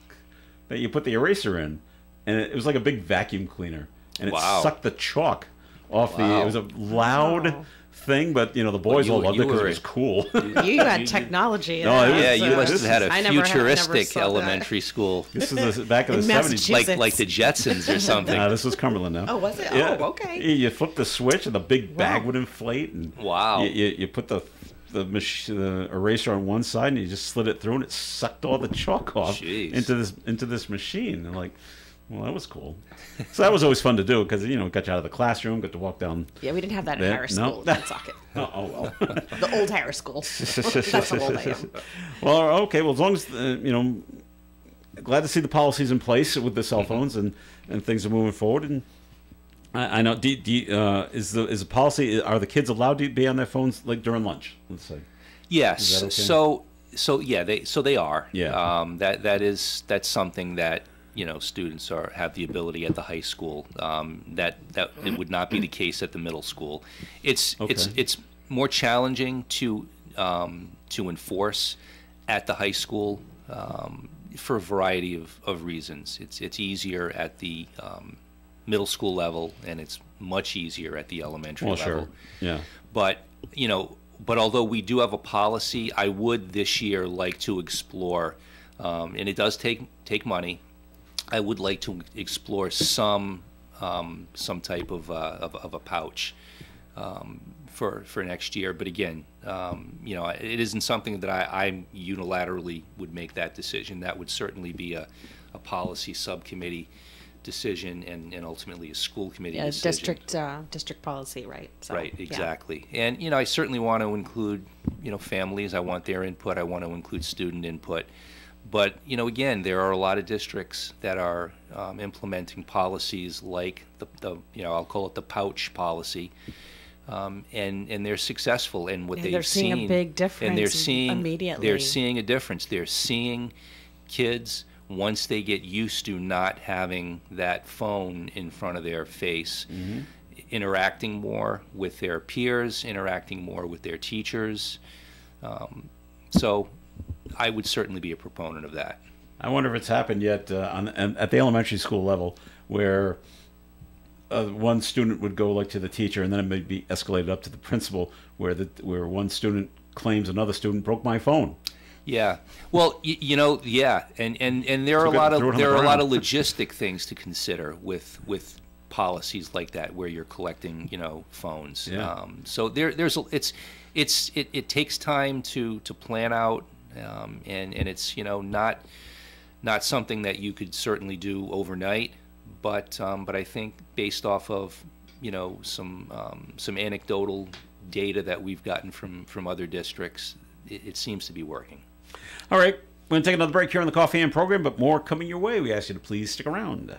that you put the eraser in, and it was like a big vacuum cleaner, and it sucked the chalk off the. It was a loud thing, but you know the boys all loved it because it was cool. You had technology. You must have had a futuristic elementary school. This was back in the 70s, like the Jetsons or something. This was Cumberland now. Oh, was it? Yeah. Oh, okay. You flip the switch, and the big bag would inflate, and you put the eraser on one side, and you just slid it through, and it sucked all the chalk off into this machine. And like, well, that was cool. So that was always fun to do because, you know, it got you out of the classroom, got to walk down. Yeah, we didn't have that in Harris School. That's it. Oh, well. The old Harris School. That's how old I am. Well, okay. Well, as long as, you know, glad to see the policies in place with the cell phones and things are moving forward. And I know, is the policy, are the kids allowed to be on their phones like during lunch, let's say? Yes. Okay? So they are. Yeah. That's something that students have the ability at the high school. That it would not be the case at the middle school. It's more challenging to enforce at the high school for a variety of reasons. It's easier at the middle school level, and it's much easier at the elementary level. Sure. Yeah. But although we do have a policy, I would this year like to explore, and it does take money. I would like to explore some type of a pouch for next year. But again, it isn't something that I unilaterally would make that decision. That would certainly be a policy subcommittee decision and ultimately a school committee decision. District policy, right? So, right, exactly. Yeah. And I certainly want to include families. I want their input. I want to include student input. But again, there are a lot of districts that are implementing policies like the I'll call it the pouch policy, and they're successful. And what they've seen, they're seeing a big difference, and they're seeing immediately. They're seeing a difference. They're seeing kids, once they get used to not having that phone in front of their face, interacting more with their peers, interacting more with their teachers. So I would certainly be a proponent of that. I wonder if it's happened yet at the elementary school level, where one student would go to the teacher, and then it may be escalated up to the principal, where one student claims another student broke my phone. Yeah. Well, yeah, and there are a lot of logistic things to consider with policies like that, where you're collecting phones. Yeah. So it takes time to plan out, and it's not something that you could certainly do overnight, but I think based off of some anecdotal data that we've gotten from other districts, it seems to be working. All right, we're going to take another break here on the Coffee and program, but more coming your way. We ask you to please stick around.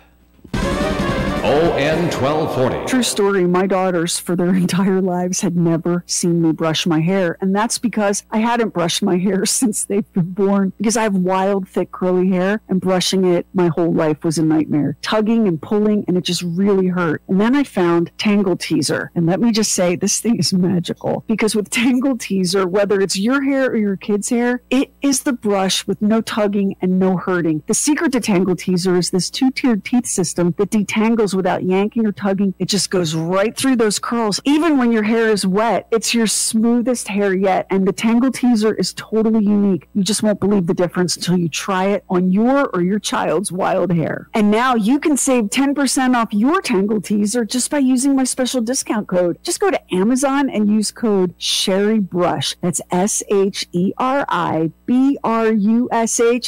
ON 1240. True story, my daughters for their entire lives had never seen me brush my hair, and that's because I hadn't brushed my hair since they've been born, because I have wild, thick, curly hair, and brushing it my whole life was a nightmare. Tugging and pulling, and it just really hurt. And then I found Tangle Teaser, and let me just say, this thing is magical, because with Tangle Teaser, whether it's your hair or your kid's hair, it is the brush with no tugging and no hurting. The secret to Tangle Teaser is this two-tiered teeth system that detangles without yanking or tugging. It just goes right through those curls. Even when your hair is wet, it's your smoothest hair yet. And the Tangle Teaser is totally unique. You just won't believe the difference until you try it on your or your child's wild hair. And now you can save 10% off your Tangle Teaser just by using my special discount code. Just go to Amazon and use code SherryBrush. That's SherryBrush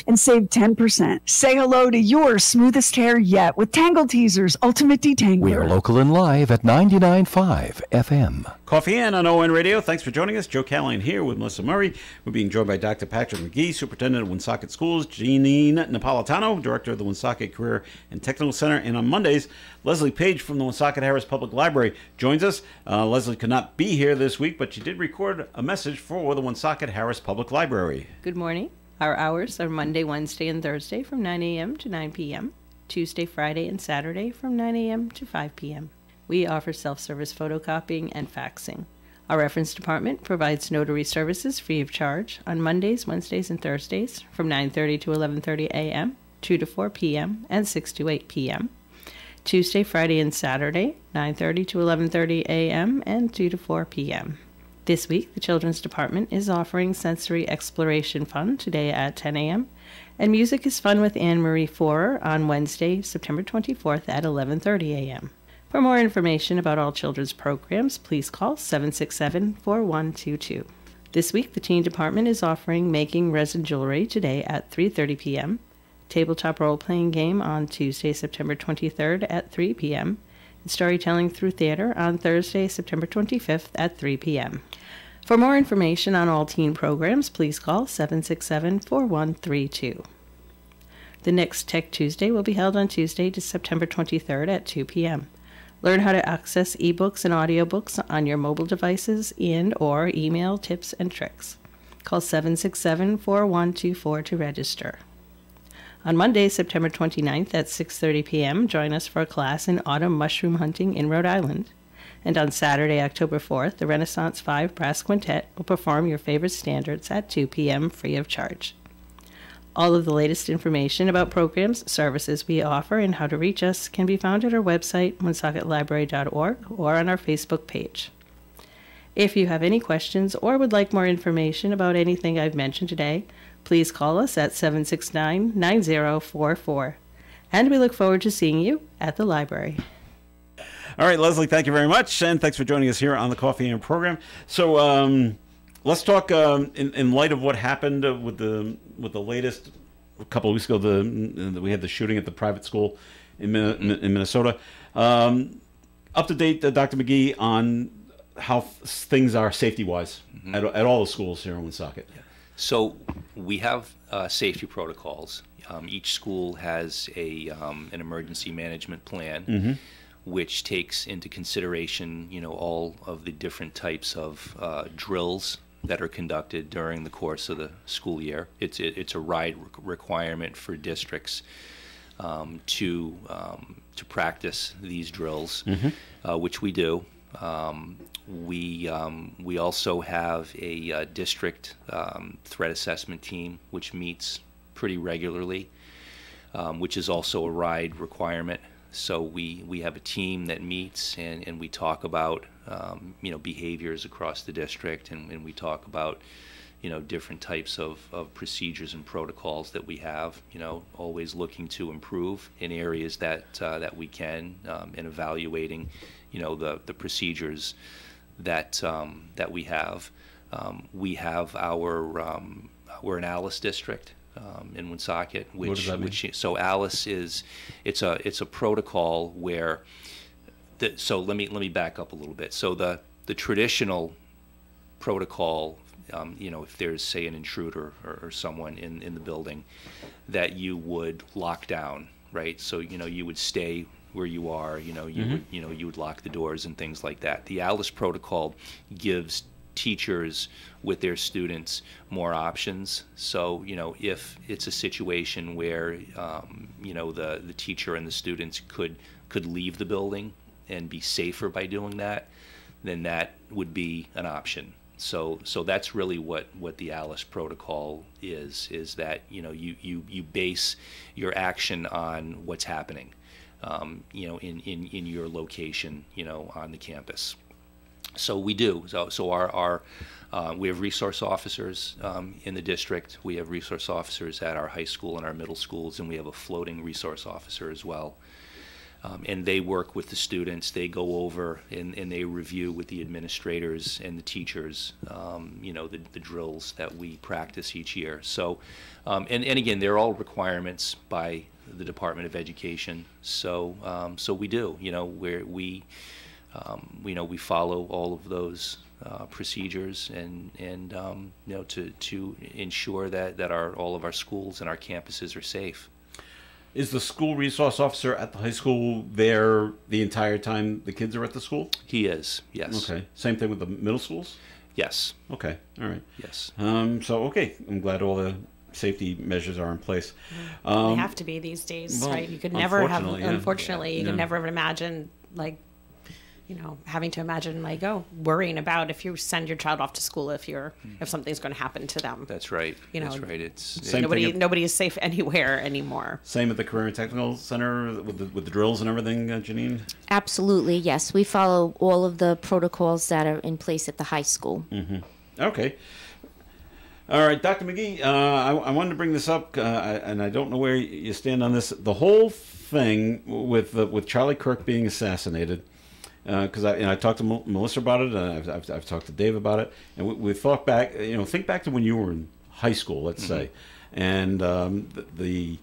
and save 10%. Say hello to your smoothest hair yet with Tangle Teasers Ultimate Detangler. We are local and live at 99.5 FM. Coffee and on ON Radio. Thanks for joining us. Joe Callahan here with Melissa Murray. We're being joined by Dr. Patrick McGee, Superintendent of Woonsocket Schools, Jeanine Napolitano, Director of the Woonsocket Career and Technical Center, and on Mondays, Leslie Page from the Woonsocket Harris Public Library joins us. Leslie could not be here this week, but she did record a message for the Woonsocket Harris Public Library. Good morning. Our hours are Monday, Wednesday, and Thursday from 9 a.m. to 9 p.m., Tuesday, Friday, and Saturday from 9 a.m. to 5 p.m. We offer self-service photocopying and faxing. Our reference department provides notary services free of charge on Mondays, Wednesdays, and Thursdays from 9:30 to 11:30 a.m., 2 to 4 p.m., and 6 to 8 p.m. Tuesday, Friday, and Saturday, 9:30 to 11:30 a.m., and 2 to 4 p.m. This week, the Children's Department is offering Sensory Exploration Fun today at 10 a.m., and Music is Fun with Anne-Marie Forer on Wednesday, September 24th at 11:30 a.m. For more information about all children's programs, please call 767-4122. This week, the Teen Department is offering Making Resin Jewelry today at 3:30 p.m., Tabletop Role-Playing Game on Tuesday, September 23rd at 3 p.m., and Storytelling Through Theater on Thursday, September 25th at 3 p.m. For more information on all teen programs, please call 767-4132. The next Tech Tuesday will be held on Tuesday, September 23rd at 2 p.m. Learn how to access ebooks and audiobooks on your mobile devices and/or email tips and tricks. Call 767-4124 to register. On Monday, September 29th at 6:30 p.m., join us for a class in autumn mushroom hunting in Rhode Island. And on Saturday, October 4th, the Renaissance 5 Brass Quintet will perform your favorite standards at 2 p.m. free of charge. All of the latest information about programs, services we offer, and how to reach us can be found at our website, woonsocketlibrary.org, or on our Facebook page. If you have any questions or would like more information about anything I've mentioned today, please call us at 769-9044. And we look forward to seeing you at the library. All right, Leslie, thank you very much, and thanks for joining us here on the Coffee and Program. So let's talk in light of what happened with the latest. A couple of weeks ago, we had the shooting at the private school in Minnesota. Up to date, Dr. McGee, on how things are safety-wise at all the schools here in Woonsocket. So we have safety protocols. Each school has an emergency management plan, which takes into consideration, all of the different types of drills that are conducted during the course of the school year. It's a requirement for districts to practice these drills, which we do. We also have a district threat assessment team, which meets pretty regularly, which is also a RIDE requirement. So we have a team that meets and we talk about behaviors across the district, and we talk about different types of procedures and protocols that we have. Always looking to improve in areas that we can, and evaluating the procedures that we have. We have we're an Alice district in Woonsocket, which what does that mean? So Alice it's a protocol where so let me back up a little bit. So the traditional protocol, if there's, say, an intruder or someone in the building, that you would lock down, right? So you would stay where you are, you would lock the doors and things like that. The Alice protocol gives teachers with their students more options. So if it's a situation where the teacher and the students could leave the building and be safer by doing that, then that would be an option. So that's really what the Alice protocol is that you base your action on what's happening in your location, on the campus. So we do. So our we have resource officers in the district. We have resource officers at our high school and our middle schools, and we have a floating resource officer as well. And they work with the students. They go over and they review with the administrators and the teachers, the drills that we practice each year. So, and again, they're all requirements by the Department of Education. So, we do. We follow all of those procedures and to ensure that all of our schools and our campuses are safe. Is the school resource officer at the high school there the entire time the kids are at the school? He is, yes. Okay. Same thing with the middle schools? Yes. Okay. All right. Yes. Okay. I'm glad all the safety measures are in place. They have to be these days, well, right? You could never have, yeah. unfortunately, you could never have imagined, having to imagine, worrying about if you send your child off to school if something's going to happen to them. That's right. That's right. It's nobody is safe anywhere anymore. Same at the Career and Technical Center with the drills and everything, Janine? Absolutely, yes. We follow all of the protocols that are in place at the high school. Mm-hmm. Okay. All right, Dr. McGee, I wanted to bring this up, and I don't know where you stand on this. The whole thing with Charlie Kirk being assassinated, because I talked to Melissa about it, and I've talked to Dave about it, and we thought back, think back to when you were in high school, let's say, and the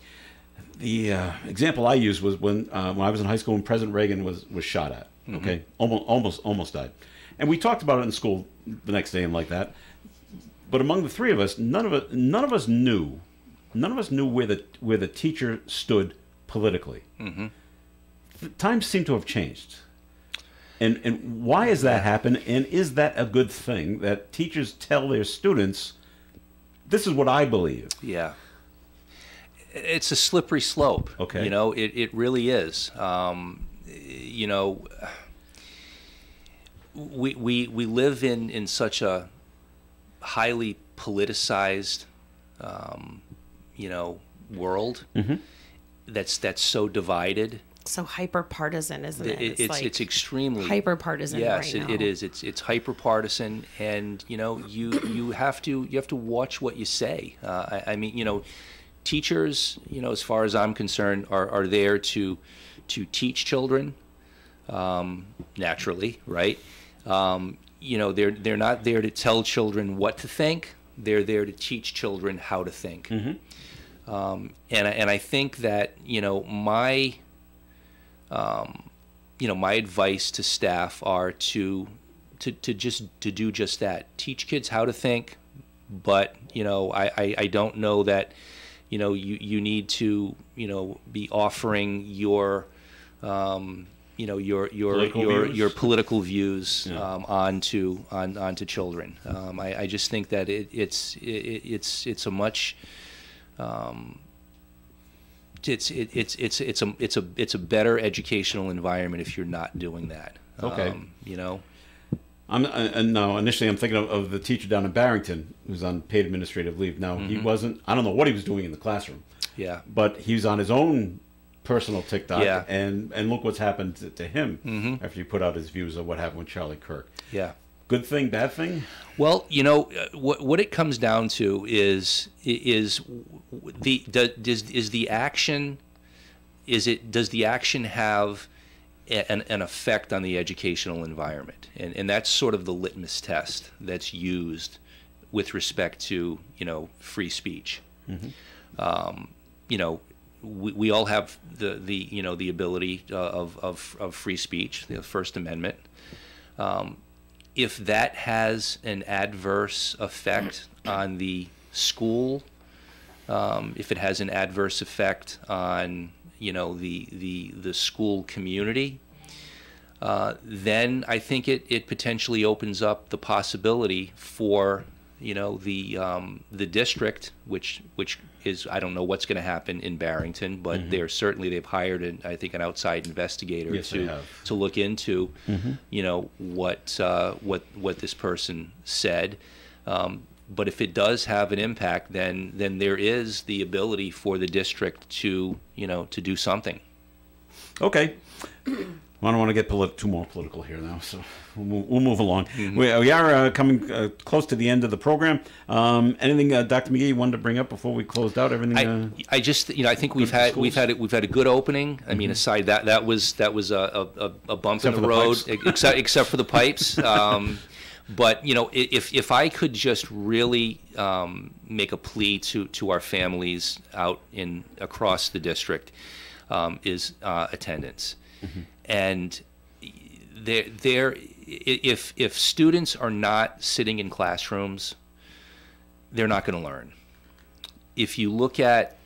example I used was when I was in high school and President Reagan was shot at, okay, almost died, and we talked about it in school the next day and like that. But among the three of us, none of us knew where the teacher stood politically. Mm-hmm. Times seem to have changed, and why has that happened? And is that a good thing that teachers tell their students, "This is what I believe"? Yeah, It's a slippery slope. Okay. You know, it really is. You know, we live in such a highly politicized, you know, world that's so divided. So hyper partisan, isn't it? It's extremely hyper partisan. Yes, right now. it is. It's hyper partisan, and you know, you have to watch what you say. I mean, you know, teachers, you know, as far as I'm concerned, are there to teach children, naturally, right? You know, they're not there to tell children what to think. They're there to teach children how to think. And I think that, you know, my advice to staff are to do just that. Teach kids how to think, but you know, I don't know that, you know, you need to, you know, be offering your you know, your political views onto children. I just think that it's a much it's a better educational environment if you're not doing that. Okay. You know. No, initially I'm thinking of the teacher down in Barrington who's on paid administrative leave. Now, he wasn't, I don't know what he was doing in the classroom. Yeah. But he's on his own personal TikTok, Yeah. and look what's happened to him after he put out his views of what happened with Charlie Kirk. Yeah. Good thing, bad thing? Well, you know, what it comes down to is the action, does the action have an effect on the educational environment? And that's sort of the litmus test that's used with respect to, you know, free speech. You know, we all have the you know, the ability of free speech, the First Amendment. If that has an adverse effect on the school, if it has an adverse effect on, you know, the school community, then I think it potentially opens up the possibility for, you know, the district, which is, I don't know what's going to happen in Barrington, but they've hired an outside investigator to look into, you know, what this person said. But if it does have an impact, then there is the ability for the district to, you know, to do something. Okay. I don't want to get too more political here now, so we'll move along. We are coming close to the end of the program. Anything, Dr. McGee, you wanted to bring up before we closed out everything? I just, you know, I think we've had a good opening. I mean, aside that was a bump in the road, except for the pipes. But you know, if I could just really make a plea to our families out across the district, is attendance. And if students are not sitting in classrooms, they're not going to learn. If you look at,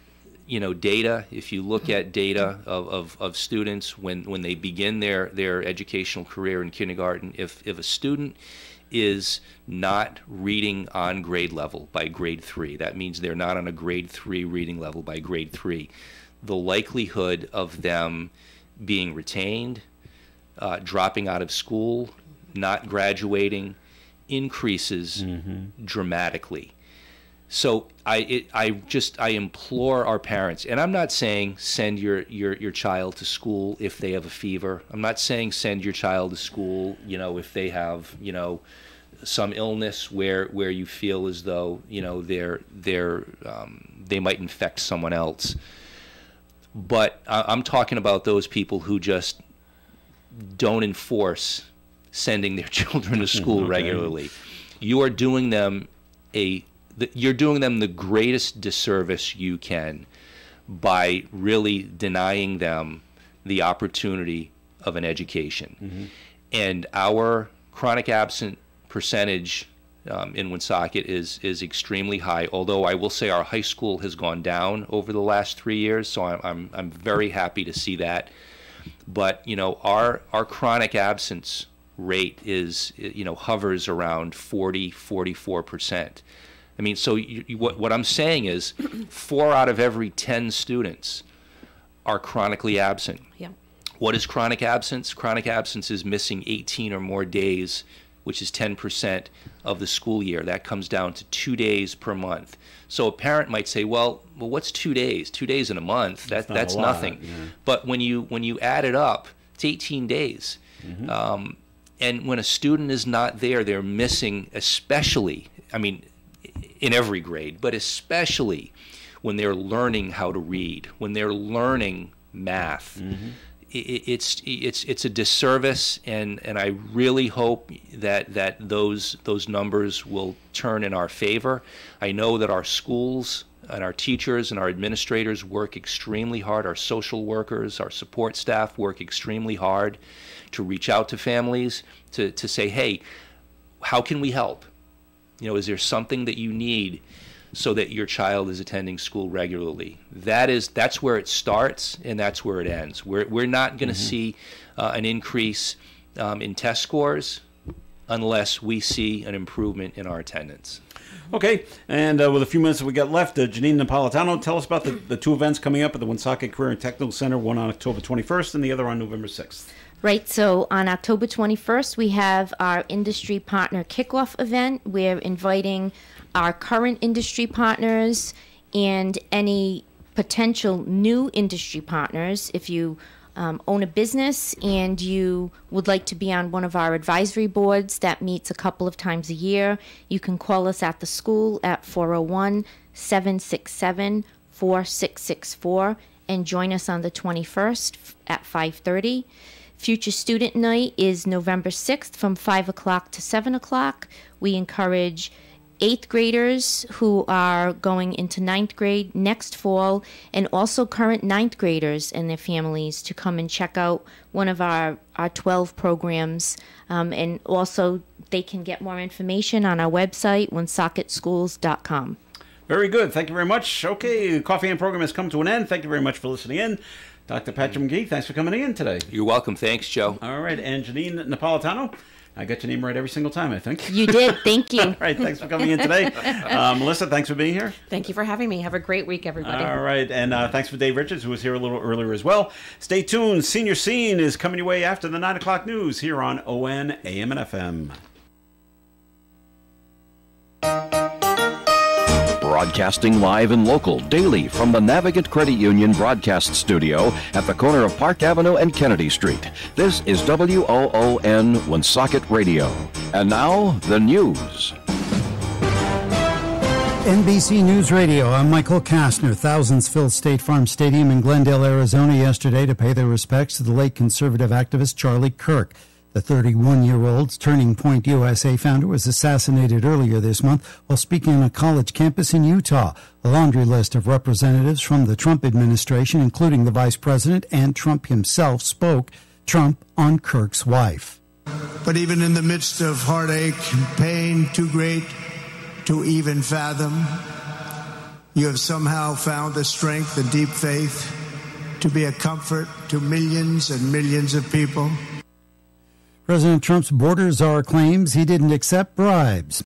you know, data, if you look at data of students when they begin their educational career in kindergarten, if a student is not reading on grade level by grade 3, that means they're not on a grade 3 reading level by grade 3, the likelihood of them being retained, dropping out of school, not graduating, increases dramatically. So I implore our parents, and I'm not saying send your child to school if they have a fever. I'm not saying send your child to school, you know, if they have, you know, some illness where you feel as though, you know, they might infect someone else. But I'm talking about those people who just don't enforce sending their children to school regularly. You are doing them the greatest disservice you can by really denying them the opportunity of an education. And our chronic absent percentage in Woonsocket is extremely high, although I will say our high school has gone down over the last 3 years, so I'm very happy to see that. But you know, our chronic absence rate is, you know, hovers around 44%. I mean, so what I'm saying is 4 out of every 10 students are chronically absent. Yeah. What is chronic absence? Chronic absence is missing 18 or more days, which is 10% of the school year. That comes down to 2 days per month. So a parent might say, well, what's 2 days? 2 days in a month, that's nothing. Yeah. But when you add it up, it's 18 days. Mm-hmm. And when a student is not there, they're missing, especially, I mean, in every grade, but especially when they're learning how to read, when they're learning math. Mm-hmm. It's a disservice, and I really hope that those numbers will turn in our favor. I know that our schools and our teachers and our administrators work extremely hard. Our social workers, our support staff work extremely hard to reach out to families to say, hey, how can we help? You know, is there something that you need so that your child is attending school regularly? That's where it starts, and that's where it ends. We're not going to see an increase in test scores unless we see an improvement in our attendance. Okay, and with a few minutes that we got left, Janine Napolitano, tell us about the 2 events coming up at the Woonsocket Career and Technical Center, one on October 21st and the other on November 6th. Right, so on October 21st, we have our industry partner kickoff event. We're inviting our current industry partners and any potential new industry partners. If you own a business and you would like to be on one of our advisory boards that meets a couple of times a year, you can call us at the school at 401-767-4664 and join us on the 21st at 5:30. Future Student Night is November 6th from 5 o'clock to 7 o'clock. We encourage 8th graders who are going into 9th grade next fall, and also current 9th graders and their families to come and check out one of our 12 programs. And also they can get more information on our website, woonsocketschools.com. Very good. Thank you very much. Okay, the Coffee and program has come to an end. Thank you very much for listening in. Dr. Patrick McGee, thanks for coming in today. You're welcome. Thanks, Joe. All right, and Janine Napolitano, I got your name right every single time, I think. You did. Thank you. All right, thanks for coming in today. Melissa, thanks for being here. Thank you for having me. Have a great week, everybody. All right, and thanks for Dave Richards, who was here a little earlier as well. Stay tuned. Senior Scene is coming your way after the 9 o'clock news here on ON, AM, and FM. Broadcasting live and local daily from the Navigant Credit Union broadcast studio at the corner of Park Avenue and Kennedy Street. This is WOON Woonsocket Radio. And now, the news. NBC News Radio, I'm Michael Kastner. Thousands filled State Farm Stadium in Glendale, Arizona yesterday to pay their respects to the late conservative activist Charlie Kirk. The 31-year-old Turning Point USA founder was assassinated earlier this month while speaking on a college campus in Utah. A laundry list of representatives from the Trump administration, including the vice president and Trump himself, spoke. Trump on Kirk's wife. But even in the midst of heartache and pain too great to even fathom, you have somehow found the strength and deep faith to be a comfort to millions and millions of people. President Trump's border czar claims he didn't accept bribes.